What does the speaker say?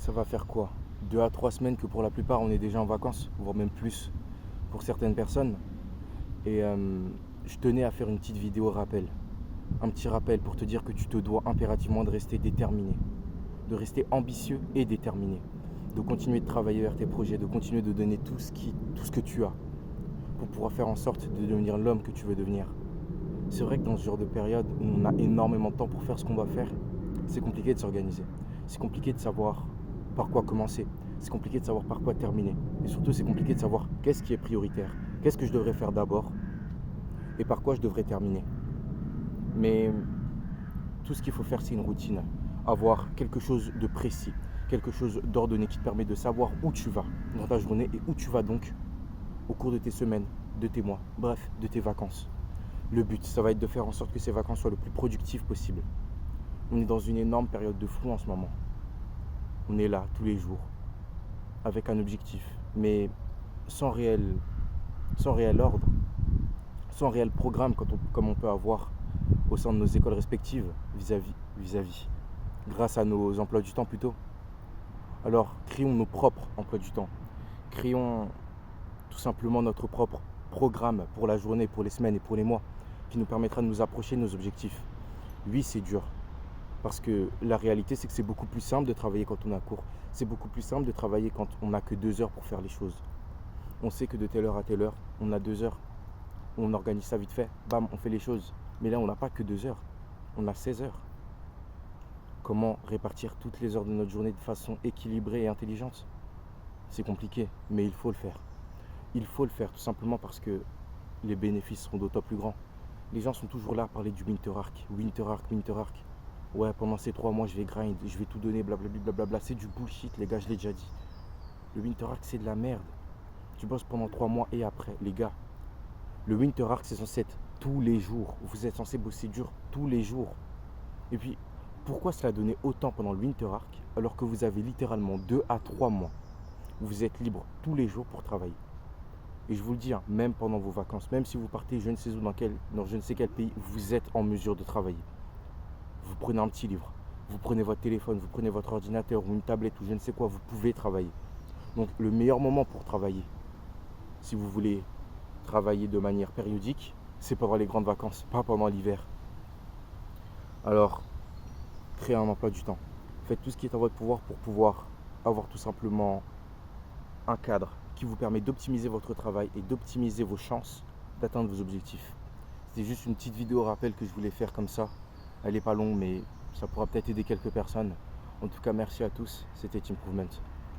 Ça va faire quoi? 2 à 3 semaines que pour la plupart on est déjà en vacances, voire même plus pour certaines personnes. Et je tenais à faire une petite vidéo rappel. Un petit rappel pour te dire que tu te dois impérativement de rester déterminé, de rester ambitieux et déterminé, de continuer de travailler vers tes projets, de continuer de donner tout ce que tu as pour pouvoir faire en sorte de devenir l'homme que tu veux devenir. C'est vrai que dans ce genre de période où on a énormément de temps pour faire ce qu'on va faire, c'est compliqué de s'organiser. C'est compliqué de savoir par quoi commencer. C'est compliqué de savoir par quoi terminer. Et surtout, c'est compliqué de savoir qu'est-ce qui est prioritaire. Qu'est-ce que je devrais faire d'abord et par quoi je devrais terminer. Mais tout ce qu'il faut faire, c'est une routine. Avoir quelque chose de précis, quelque chose d'ordonné qui te permet de savoir où tu vas dans ta journée et où tu vas donc au cours de tes semaines, de tes mois, bref, de tes vacances. Le but, ça va être de faire en sorte que ces vacances soient le plus productives possible. On est dans une énorme période de flou en ce moment. On est là tous les jours, avec un objectif, mais sans réel, sans réel ordre, sans réel programme comme on peut avoir au sein de nos écoles respectives vis-à-vis, grâce à nos emplois du temps plutôt. Alors, créons nos propres emplois du temps. Créons tout simplement notre propre programme pour la journée, pour les semaines et pour les mois, qui nous permettra de nous approcher de nos objectifs. Oui, c'est dur, parce que la réalité, c'est que c'est beaucoup plus simple de travailler quand on a cours. C'est beaucoup plus simple de travailler quand on n'a que 2 heures pour faire les choses. On sait que de telle heure à telle heure, on a 2 heures. On organise ça vite fait, bam, on fait les choses. Mais là, on n'a pas que 2 heures, on a 16 heures. Comment répartir toutes les heures de notre journée de façon équilibrée et intelligente? C'est compliqué, mais il faut le faire. Il faut le faire tout simplement parce que les bénéfices seront d'autant plus grands. Les gens sont toujours là à parler du Winter Arc. Winter Arc, Winter Arc. Ouais, pendant ces 3 mois, je vais grind, je vais tout donner, blablabla, blablabla. C'est du bullshit, les gars, je l'ai déjà dit. Le Winter Arc, c'est de la merde. Tu bosses pendant 3 mois et après, les gars. Le Winter Arc, c'est censé être tous les jours. Vous êtes censé bosser dur tous les jours. Et puis, pourquoi cela donnait autant pendant le Winter Arc alors que vous avez littéralement 2 à 3 mois où vous êtes libre tous les jours pour travailler? Et je vous le dis, hein, même pendant vos vacances, même si vous partez je ne sais où, dans je ne sais quel pays, vous êtes en mesure de travailler. Vous prenez un petit livre, vous prenez votre téléphone, vous prenez votre ordinateur ou une tablette ou je ne sais quoi, vous pouvez travailler. Donc le meilleur moment pour travailler, si vous voulez travailler de manière périodique, c'est pendant les grandes vacances, pas pendant l'hiver. Alors, créez un emploi du temps. Faites tout ce qui est en votre pouvoir pour pouvoir avoir tout simplement un cadre qui vous permet d'optimiser votre travail et d'optimiser vos chances d'atteindre vos objectifs. C'était juste une petite vidéo rappel que je voulais faire comme ça. Elle n'est pas longue, mais ça pourra peut-être aider quelques personnes. En tout cas, merci à tous. C'était Improvement.